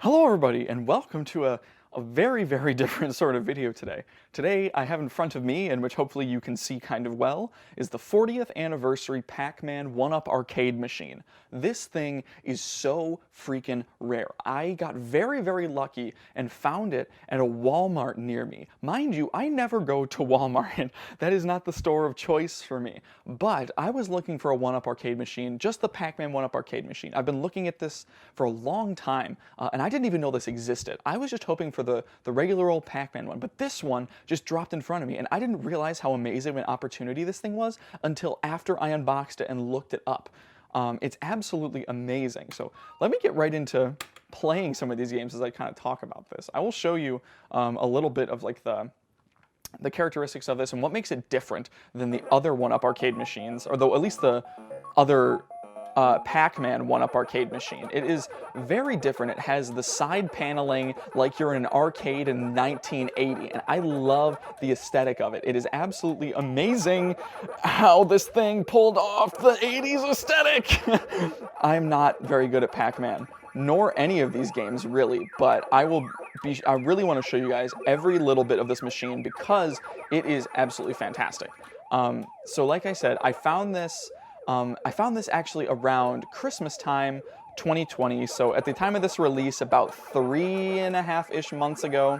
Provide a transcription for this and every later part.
Hello everybody, and welcome to a very, very different sort of video today. Today I have in front of me, and which hopefully you can see kind of well, is the 40th anniversary Pac-Man 1-Up arcade machine. This thing is so freaking rare. I got very, very lucky and found it at a Walmart near me. Mind you, I never go to Walmart. That is not the store of choice for me. But I was looking for a 1-Up arcade machine, just the Pac-Man 1-Up arcade machine. I've been looking at this for a long time, and I didn't even know this existed. I was just hoping for the regular old Pac-Man one, but this one just dropped in front of me, and I didn't realize how amazing of an opportunity this thing was until after I unboxed it and looked it up. It's absolutely amazing. So let me get right into playing some of these games as I kind of talk about this. I will show you a little bit of like the characteristics of this and what makes it different than the other 1-Up arcade machines, or though at least the other Pac-Man 1-Up arcade machine. It is very different. It has the side paneling like you're in an arcade in 1980, and I love the aesthetic of it. It is absolutely amazing how this thing pulled off the 80s aesthetic. I'm not very good at Pac-Man, nor any of these games really, but I really want to show you guys every little bit of this machine because it is absolutely fantastic. So like I said, I found this actually around Christmas time 2020, so at the time of this release about 3.5-ish months ago.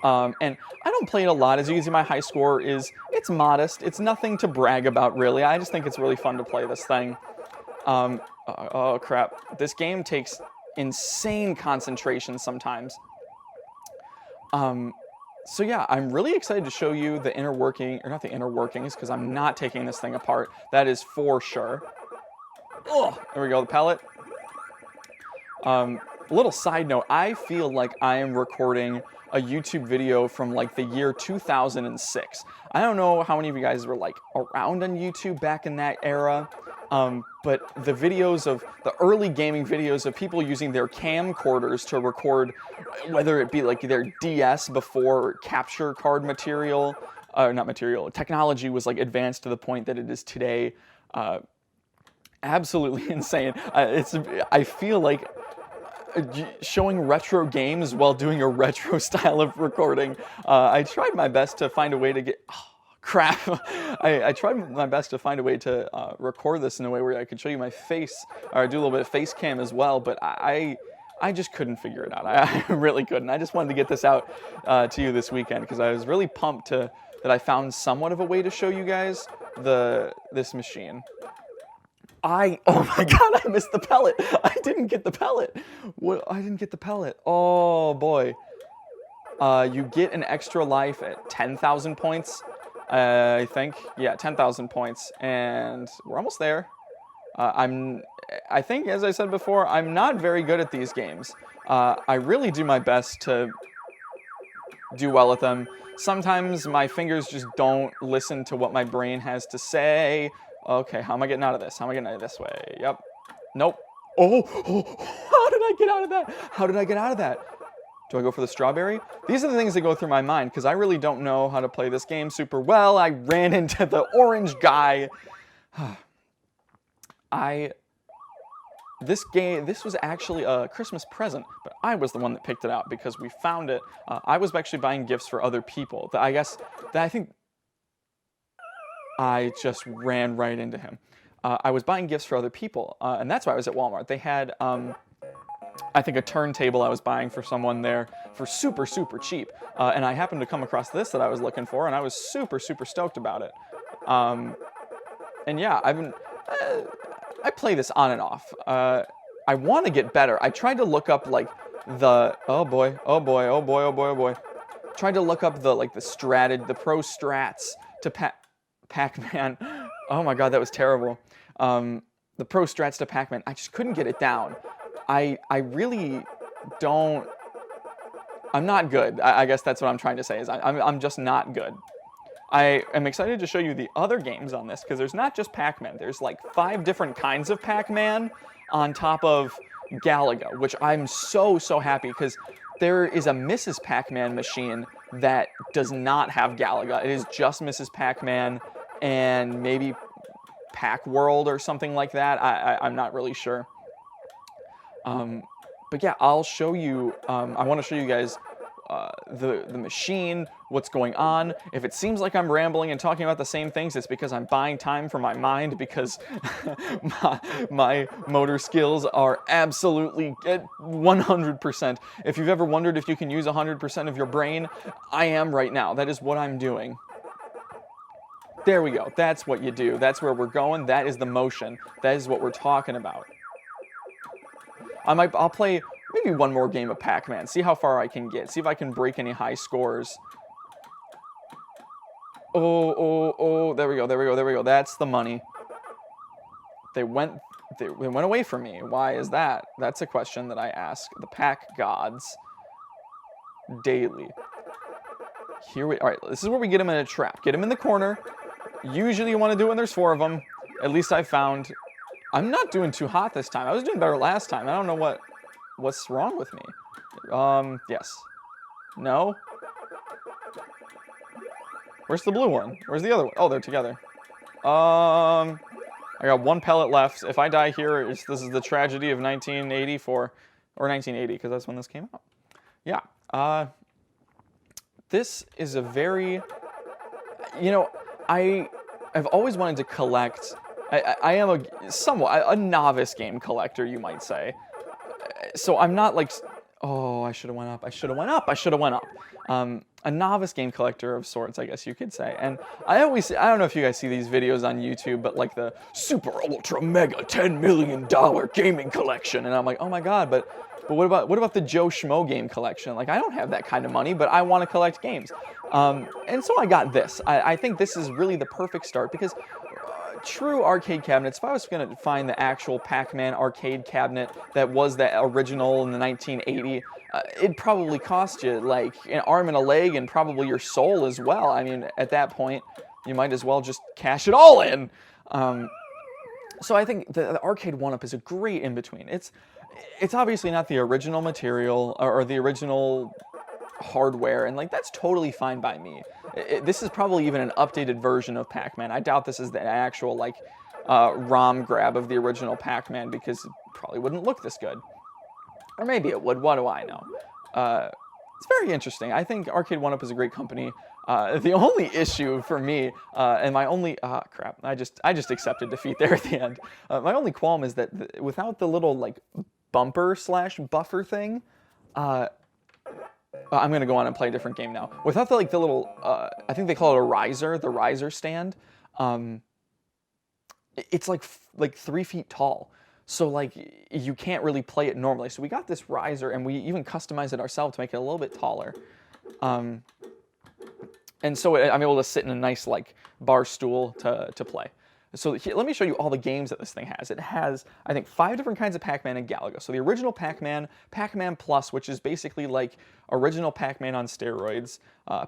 And I don't play it a lot. As you can see, my high score it's modest. It's nothing to brag about really. I just think it's really fun to play this thing. Oh crap, this game takes insane concentration sometimes. So yeah, I'm really excited to show you the inner working, or not the inner workings, because I'm not taking this thing apart. That is for sure. Oh, there we go, the palette. Little side note, I feel like I am recording a YouTube video from like the year 2006. I don't know how many of you guys were like around on YouTube back in that era, but the videos of the early gaming videos of people using their camcorders to record, whether it be like their DS before capture card material, not material, technology was like advanced to the point that it is today, absolutely insane. I feel like showing retro games while doing a retro style of recording. I tried my best to find a way to get... Oh, crap. I tried my best to find a way to record this in a way where I could show you my face, or do a little bit of face cam as well, but I just couldn't figure it out. I really couldn't. I just wanted to get this out to you this weekend because I was really pumped that I found somewhat of a way to show you guys this machine. Oh my god, I missed the pellet. I didn't get the pellet. What? I didn't get the pellet. Oh boy. You get an extra life at 10,000 points, I think. Yeah, 10,000 points, and we're almost there. I think, as I said before, I'm not very good at these games. I really do my best to do well at them. Sometimes my fingers just don't listen to what my brain has to say. Okay, how am I getting out of this? How am I getting out of this way? Yep. Nope. Oh, how did I get out of that? How did I get out of that? Do I go for the strawberry? These are the things that go through my mind because I really don't know how to play this game super well. I ran into the orange guy. This was actually a Christmas present, but I was the one that picked it out because we found it. I was actually buying gifts for other people. I think I just ran right into him. I was buying gifts for other people, and that's why I was at Walmart. They had, I think, a turntable I was buying for someone there for super, super cheap. And I happened to come across this that I was looking for, and I was super, super stoked about it. And yeah, I play this on and off. I want to get better. I tried to look up like oh boy. Tried to look up the pro strats to Pac-Man. Oh my god, that was terrible. The pro strats to Pac-Man. I just couldn't get it down. I really don't... I'm not good. I guess that's what I'm trying to say, is I'm just not good. I am excited to show you the other games on this, because there's not just Pac-Man. There's like 5 different kinds of Pac-Man on top of Galaga, which I'm so, so happy, because there is a Mrs. Pac-Man machine that does not have Galaga. It is just Mrs. Pac-Man and maybe Pac World or something like that. I'm not really sure. But yeah, I'll show you, I want to show you guys the machine, what's going on. If it seems like I'm rambling and talking about the same things, it's because I'm buying time for my mind, because my motor skills are absolutely at 100%. If you've ever wondered if you can use 100% of your brain, I am right now. That is what I'm doing. There we go. That's what you do. That's where we're going. That is the motion. That is what we're talking about. I'll play maybe one more game of Pac-Man, see how far I can get, see if I can break any high scores. Oh, there we go. That's the money. They went away from me. Why is that? That's a question that I ask the Pac gods daily. All right, this is where we get them in a trap. Get them in the corner. Usually you want to do it when there's 4 of them. At least I found. I'm not doing too hot this time. I was doing better last time. I don't know what's wrong with me. Yes. No? Where's the blue one? Where's the other one? Oh, they're together. I got 1 pellet left. If I die here, this is the tragedy of 1984. Or 1980, because that's when this came out. Yeah. This is a very... You know, I've always wanted to collect... I am a novice game collector, you might say. So I'm not like, oh, I should have went up. A novice game collector of sorts, I guess you could say. And I don't know if you guys see these videos on YouTube, but like the super ultra mega $10 million gaming collection. And I'm like, oh my God, but what about the Joe Schmo game collection? Like, I don't have that kind of money, but I want to collect games. And so I got this. I think this is really the perfect start, because true arcade cabinets, if I was going to find the actual Pac-Man arcade cabinet that was the original in the 1980, it'd probably cost you like an arm and a leg and probably your soul as well. I mean, at that point, you might as well just cash it all in. So I think the arcade one-up is a great in-between. It's obviously not the original material or the original hardware, and like that's totally fine by me. This is probably even an updated version of Pac-Man. I doubt this is the actual like ROM grab of the original Pac-Man, because it probably wouldn't look this good. Or maybe it would. What do I know? It's very interesting. I think Arcade 1-Up is a great company. The only issue for me, and my only crap, I just accepted defeat there at the end. My only qualm is that without the little like bumper/buffer thing, I'm gonna go on and play a different game now. Without the little, I think they call it a riser, the riser stand. It's like 3 feet tall, so like you can't really play it normally. So we got this riser, and we even customized it ourselves to make it a little bit taller. And so I'm able to sit in a nice like bar stool to play. So here, let me show you all the games that this thing has. It has, I think, 5 different kinds of Pac-Man and Galaga. So the original Pac-Man, Pac-Man Plus, which is basically like original Pac-Man on steroids,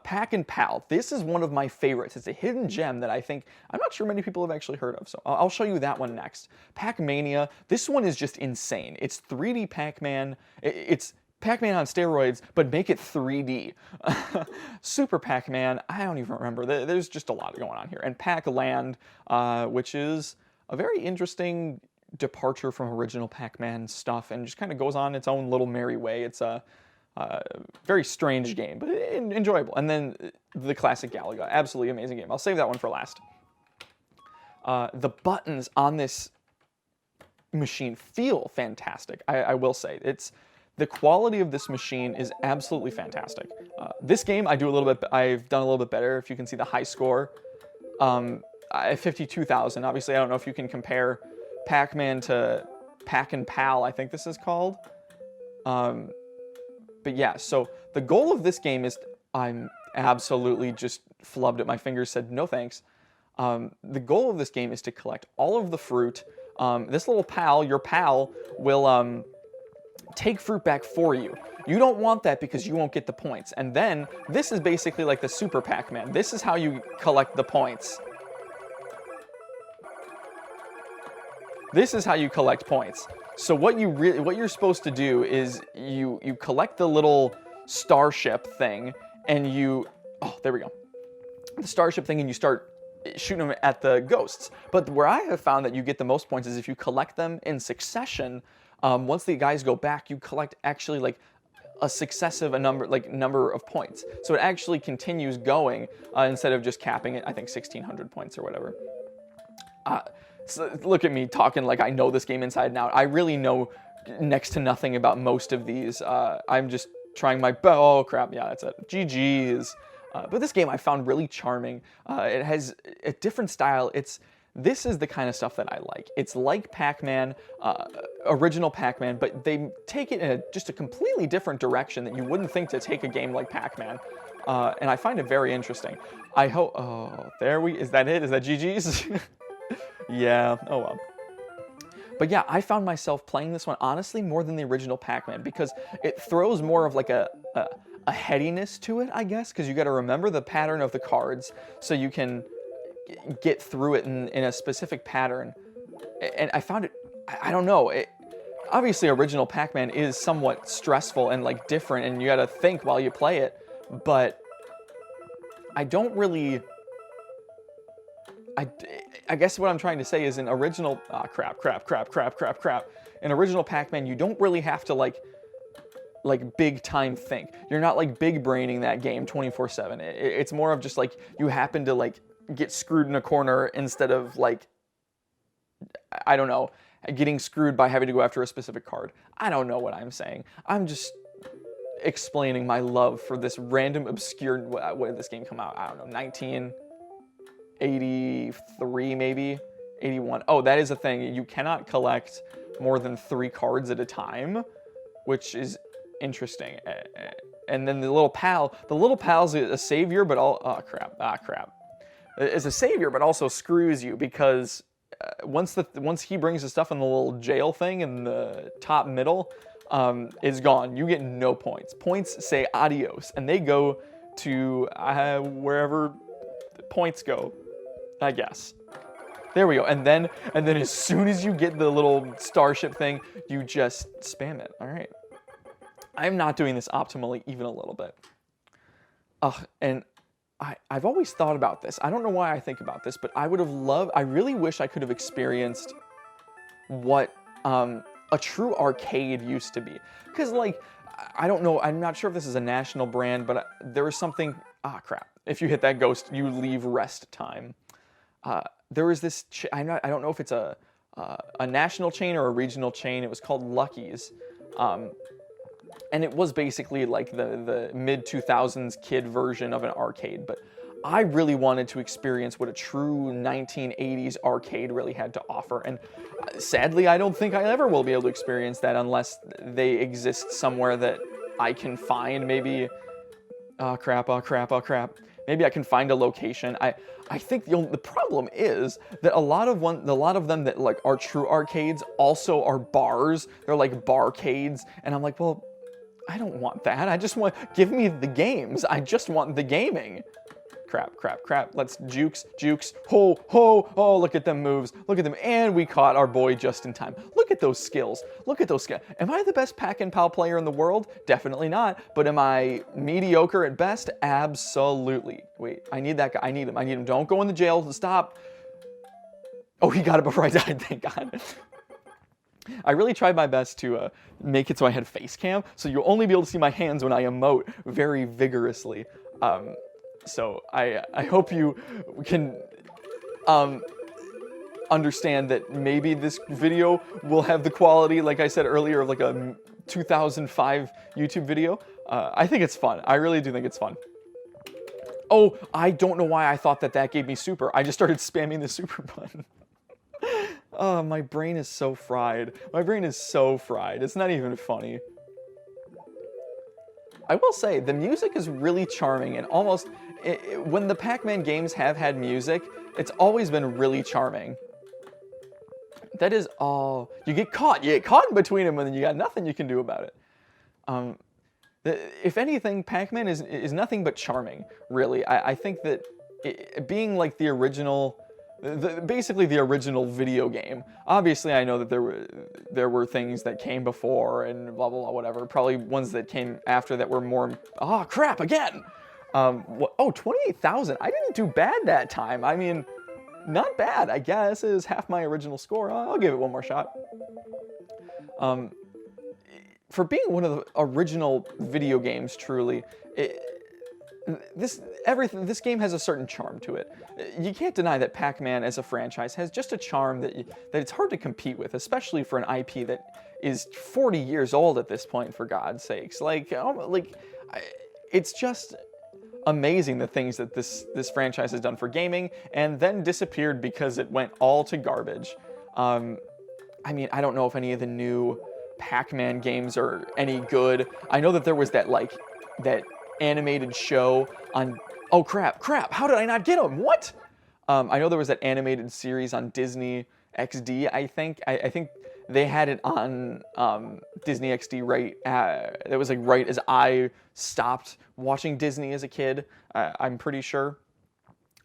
Pac and Pal. This is one of my favorites. It's a hidden gem that I'm not sure many people have actually heard of. So I'll show you that one next. Pac-Mania. This one is just insane. It's 3D Pac-Man. It's Pac-Man on steroids, but make it 3D. Super Pac-Man, I don't even remember. There's just a lot going on here. And Pac-Land, which is a very interesting departure from original Pac-Man stuff and just kind of goes on its own little merry way. It's a very strange game, but enjoyable. And then the classic Galaga, absolutely amazing game. I'll save that one for last. The buttons on this machine feel fantastic, I will say. The quality of this machine is absolutely fantastic. This game, I've done a little bit better. If you can see the high score, 52,000. Obviously, I don't know if you can compare Pac-Man to Pac and Pal, I think this is called. But yeah, so the goal of this game is, I'm absolutely just flubbed at my fingers, said no thanks. The goal of this game is to collect all of the fruit. This little pal, your pal, will take fruit back for you. You don't want that because you won't get the points. And then this is basically like the Super Pac-Man. This is how you collect the points. This is how you collect points. So what you're supposed to do is you collect the little starship thing, and there we go. The starship thing, and you start shooting them at the ghosts. But where I have found that you get the most points is if you collect them in succession Once the guys go back, you collect actually like a number of points. So it actually continues going instead of just capping it, I think 1,600 points or whatever. So look at me talking like I know this game inside and out. I really know next to nothing about most of these. I'm just trying my best. Oh crap, yeah, that's it. GG's. But this game I found really charming. It has a different style. This is the kind of stuff that I like. It's like Pac-Man, original Pac-Man, but they take it in just a completely different direction that you wouldn't think to take a game like Pac-Man. And I find it very interesting. I hope, oh, is that it? Is that GG's? Yeah, oh well. But yeah, I found myself playing this one honestly more than the original Pac-Man because it throws more of like a headiness to it, I guess, because you got to remember the pattern of the cards so you can get through it in a specific pattern. And I found it, I don't know, obviously original Pac-Man is somewhat stressful and like different and you got to think while you play it, but I don't really, I guess what I'm trying to say is in original, crap. In original Pac-Man, you don't really have to like big time think. You're not like big braining that game 24/7. It's more of just like you happen to like get screwed in a corner instead of like, I don't know, getting screwed by having to go after a specific card. I don't know what I'm saying. I'm just explaining my love for this random obscure, when did this game come out? I don't know, 1983 maybe? 81. Oh, that is a thing. You cannot collect more than 3 cards at a time, which is interesting. And then the little pal's a savior, but crap. Is a savior, but also screws you because once he brings the stuff in the little jail thing in the top middle, is gone. You get no points. Points say adios, and they go to wherever points go, I guess. There we go. And then as soon as you get the little starship thing, you just spam it. All right. I'm not doing this optimally even a little bit. And I've always thought about this. I don't know why I think about this, but I really wish I could have experienced what a true arcade used to be. Because, like, I don't know, I'm not sure if this is a national brand, but there was something, crap. If you hit that ghost, you leave rest time. There was this, I don't know if it's a national chain or a regional chain. It was called Lucky's. And it was basically like the mid-2000s kid version of an arcade, but I really wanted to experience what a true 1980s arcade really had to offer, and sadly I don't think I ever will be able to experience that unless they exist somewhere that I can find. Maybe, crap. Maybe I can find a location. I think the problem is that a lot of them that like are true arcades also are bars. They're like barcades, and I'm like, well, I don't want that. I just want, give me the games. I just want the gaming. Crap. Let's jukes. Ho. Oh, look at them moves. Look at them. And we caught our boy just in time. Look at those skills. Am I the best Pac and Pal player in the world? Definitely not. But am I mediocre at best? Absolutely. Wait, I need that guy. I need him. Don't go in the jail. Stop. Oh, he got it before I died. Thank God. I really tried my best to make it so I had face cam, so you'll only be able to see my hands when I emote very vigorously. So I hope you can understand that maybe this video will have the quality, like I said earlier, of like a 2005 YouTube video. I think it's fun. I really do think it's fun. Oh, I don't know why I thought that gave me super. I just started spamming the super button. Oh, my brain is so fried. It's not even funny. I will say, the music is really charming and almost, when the Pac-Man games have had music, it's always been really charming. That is all. You get caught in between them and then you got nothing you can do about it. If anything, Pac-Man is nothing but charming, really. I think that being like the original, basically the original video game. Obviously, I know that there were things that came before and blah, blah, blah, whatever. Probably ones that came after that were more, crap, again! 28,000. I didn't do bad that time. I mean, not bad, I guess. It is half my original score. I'll give it one more shot. For being one of the original video games, truly, this game has a certain charm to it. You can't deny that Pac-Man as a franchise has just a charm that it's hard to compete with, especially for an IP that is 40 years old at this point, for God's sakes. It's just amazing the things that this franchise has done for gaming, and then disappeared because it went all to garbage. I mean, I don't know if any of the new Pac-Man games are any good. I know that there was that animated show on, oh crap, how did I not get them? What? I know there was that animated series on Disney XD, I think. I think they had it on Disney XD right, it was like right as I stopped watching Disney as a kid, I'm pretty sure.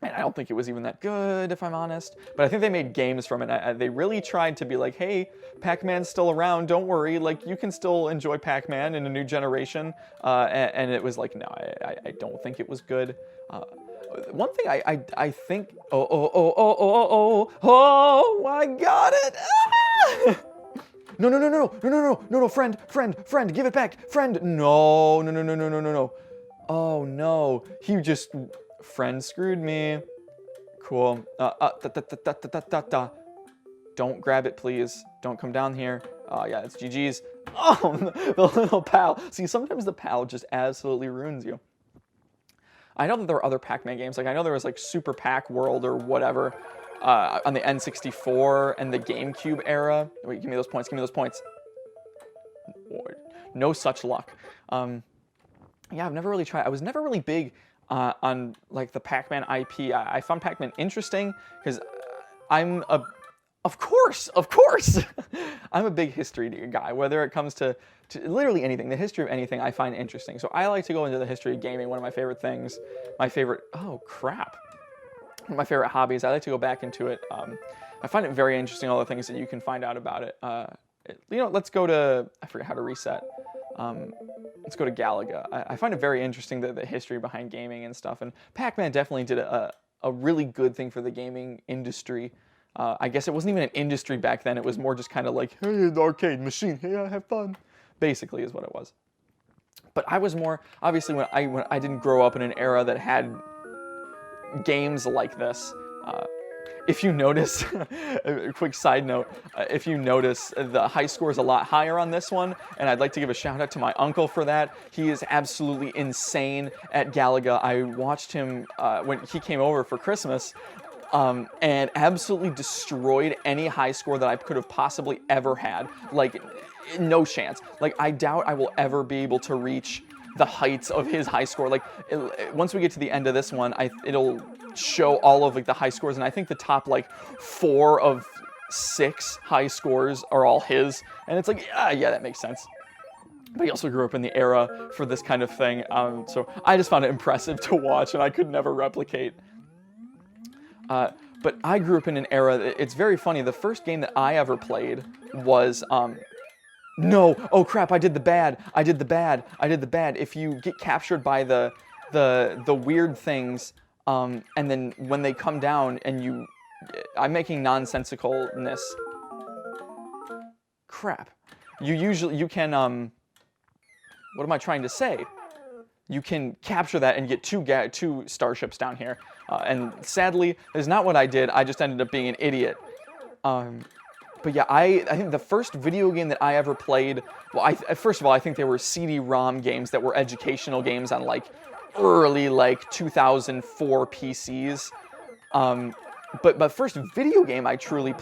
And I don't think it was even that good, if I'm honest. But I think they made games from it. They really tried to be like, hey, Pac-Man's still around, don't worry. Like, you can still enjoy Pac-Man in a new generation. And it was like, no, I don't think it was good. One thing I think... Oh, I got it! Ah! No, friend, give it back, friend. No. Oh, no. He just... Friend screwed me. Cool. Don't grab it, please. Don't come down here. Yeah, it's GG's. Oh, the little pal. See, sometimes the pal just absolutely ruins you. I know that there are other Pac-Man games. Like, I know there was, like, Super Pac World or whatever on the N64 and the GameCube era. Wait, give me those points. No such luck. Yeah, I've never really tried. I was never really big on like the Pac-Man IP. I found Pac-Man interesting because of course, I'm a big history guy. Whether it comes to literally anything, the history of anything, I find interesting. So I like to go into the history of gaming. One of my favorite things, oh crap, one of my favorite hobbies. I like to go back into it. I find it very interesting, all the things that you can find out about it. Let's go to, I forget how to reset. Let's go to Galaga. I find it very interesting, the history behind gaming and stuff. And Pac-Man definitely did a really good thing for the gaming industry. I guess it wasn't even an industry back then. It was more just kind of like, hey, the arcade machine, hey, I have fun. Basically is what it was. But I was more, obviously when I didn't grow up in an era that had games like this. If you notice, a quick side note, if you notice, the high score is a lot higher on this one, and I'd like to give a shout out to my uncle for that. He is absolutely insane at Galaga. I watched him when he came over for Christmas, and absolutely destroyed any high score that I could have possibly ever had. Like, no chance. Like, I doubt I will ever be able to reach the heights of his high score. Like, once we get to the end of this one, it'll show all of like the high scores, and I think the top like 4 of 6 high scores are all his, and it's like, yeah, that makes sense. But he also grew up in the era for this kind of thing, so I just found it impressive to watch, and I could never replicate. But I grew up in an era, it's very funny, the first game that I ever played was, no, oh crap, I did the bad. If you get captured by the weird things, and then when they come down and I'm making nonsensicalness. Crap. You can, what am I trying to say? You can capture that and get two starships down here. And sadly, that's not what I did. I just ended up being an idiot. But yeah, I think the first video game that I ever played, well, first of all, I think they were CD-ROM games that were educational games on like early like 2004 PCs. But first video game I truly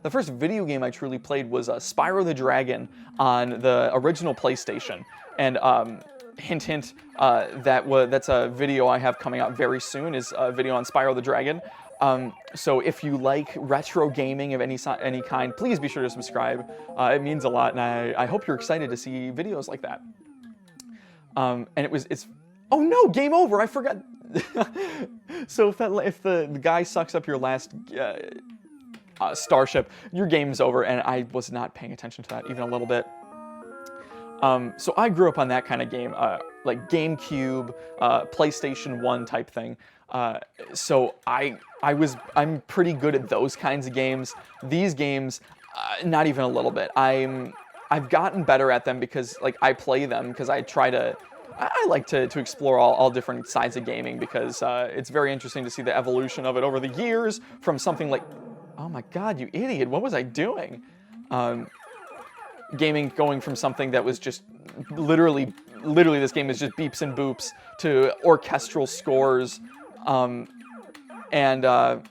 The first video game I truly played was Spyro the Dragon on the original PlayStation. And hint, that's a video I have coming out very soon, is a video on Spyro the Dragon. So if you like retro gaming of any kind, please be sure to subscribe. It means a lot, and I hope you're excited to see videos like that. And it's oh no, game over, I forgot. So if the guy sucks up your last starship, your game's over, and I was not paying attention to that even a little bit. So I grew up on that kind of game, like GameCube, PlayStation 1 type thing. So I'm pretty good at those kinds of games. These games, not even a little bit. I've gotten better at them because like I play them because I like to explore all different sides of gaming because it's very interesting to see the evolution of it over the years from something like, oh my god, you idiot, what was I doing? Gaming going from something that was just literally this game is just beeps and boops to orchestral scores and the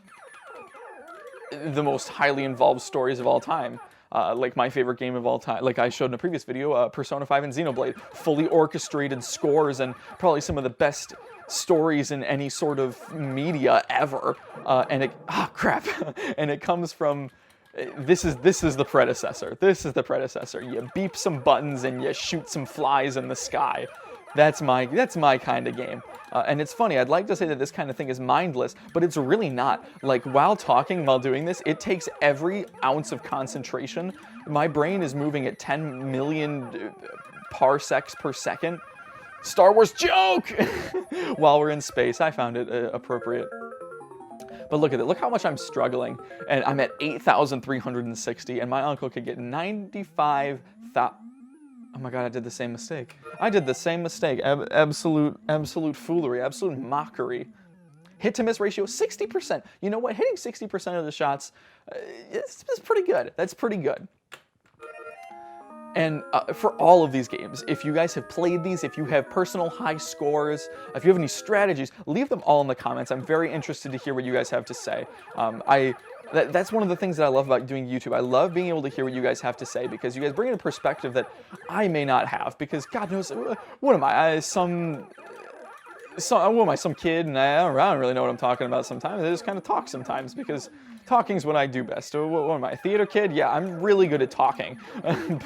most highly involved stories of all time. Like my favorite game of all time, like I showed in a previous video, Persona 5 and Xenoblade, fully orchestrated scores and probably some of the best stories in any sort of media ever. And it comes from, this is the predecessor. This is the predecessor. You beep some buttons and you shoot some flies in the sky. That's my kind of game. And it's funny, I'd like to say that this kind of thing is mindless, but it's really not. Like, while doing this, it takes every ounce of concentration. My brain is moving at 10 million parsecs per second. Star Wars joke! While we're in space, I found it appropriate. But look at it, look how much I'm struggling. And I'm at 8,360, and my uncle could get 95,000. Oh my god, I did the same mistake. Absolute foolery, absolute mockery. Hit to miss ratio, 60%. You know what, hitting 60% of the shots, it's pretty good. That's pretty good. And for all of these games, if you guys have played these, if you have personal high scores, if you have any strategies, leave them all in the comments. I'm very interested to hear what you guys have to say. That's one of the things that I love about doing YouTube. I love being able to hear what you guys have to say because you guys bring in a perspective that I may not have because God knows, what am I? Some kid and I don't really know what I'm talking about sometimes. I just kind of talk sometimes because talking's what I do best. What am I, a theater kid? Yeah, I'm really good at talking.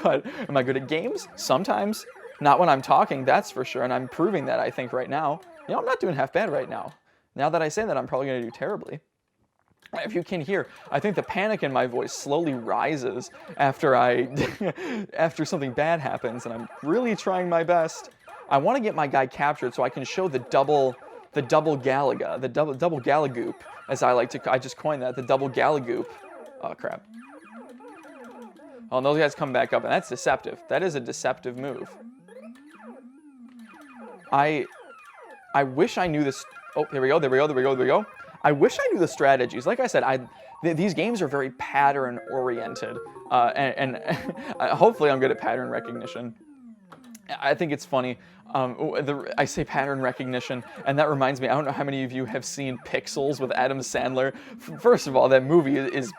But am I good at games? Sometimes. Not when I'm talking, that's for sure. And I'm proving that, I think, right now. You know, I'm not doing half bad right now. Now that I say that, I'm probably going to do terribly. If you can hear, I think the panic in my voice slowly rises after after something bad happens, and I'm really trying my best. I want to get my guy captured so I can show the double Galaga, the double Galagoop, as I like to. I just coined that, the double Galagoop. Oh crap! Oh, and those guys come back up, and that's deceptive. That is a deceptive move. I wish I knew this. Oh, there we go. I wish I knew the strategies. Like I said, these games are very pattern-oriented, and hopefully I'm good at pattern recognition. I think it's funny. I say pattern recognition, and that reminds me, I don't know how many of you have seen Pixels with Adam Sandler. First of all, that movie is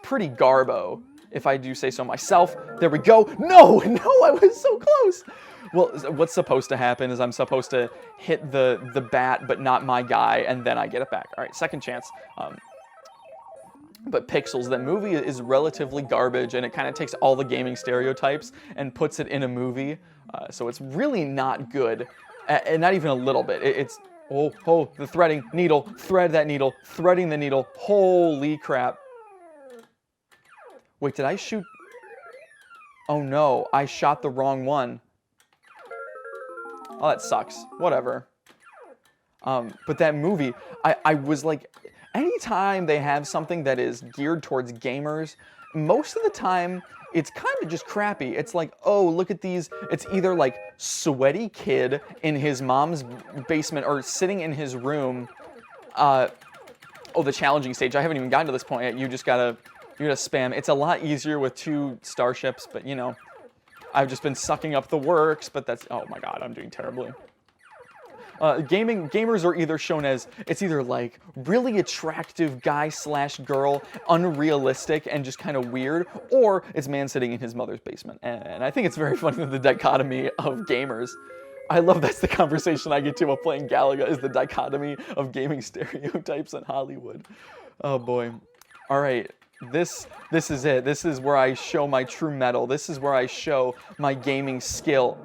pretty garbo, if I do say so myself. There we go. No, I was so close. Well, what's supposed to happen is I'm supposed to hit the bat, but not my guy, and then I get it back. All right, second chance. But Pixels, that movie is relatively garbage, and it kind of takes all the gaming stereotypes and puts it in a movie. So it's really not good, and not even a little bit. It's, the threading needle, thread that needle, threading the needle. Holy crap. Wait, did I shoot? Oh no, I shot the wrong one. Oh, that sucks. Whatever. But that movie, I was like, anytime they have something that is geared towards gamers, most of the time, it's kind of just crappy. It's like, oh, look at these. It's either like sweaty kid in his mom's basement or sitting in his room. Oh, the challenging stage. I haven't even gotten to this point yet. You gotta spam. It's a lot easier with 2 starships, but you know, I've just been sucking up the works, but that's, oh my god, I'm doing terribly. Gamers are either shown as, it's either like really attractive guy/girl, unrealistic and just kind of weird, or it's man sitting in his mother's basement. And I think it's very funny that the dichotomy of gamers, I love that's the conversation I get to while playing Galaga, is the dichotomy of gaming stereotypes in Hollywood. Oh boy. All right. This is it. This is where I show my true mettle. This is where I show my gaming skill.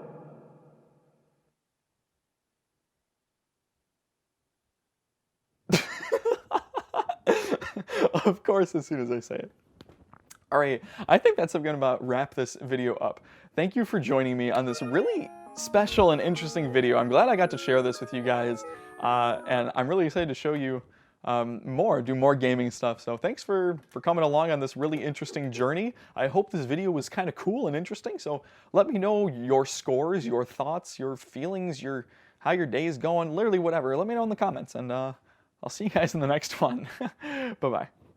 Of course, as soon as I say it. All right, I think that's going to about wrap this video up. Thank you for joining me on this really special and interesting video. I'm glad I got to share this with you guys, and I'm really excited to show you do more gaming stuff. So thanks for coming along on this really interesting journey. I hope this video was kind of cool and interesting. So let me know your scores, your thoughts, your feelings, how your day is going, literally whatever. Let me know in the comments, and I'll see you guys in the next one. Bye-bye.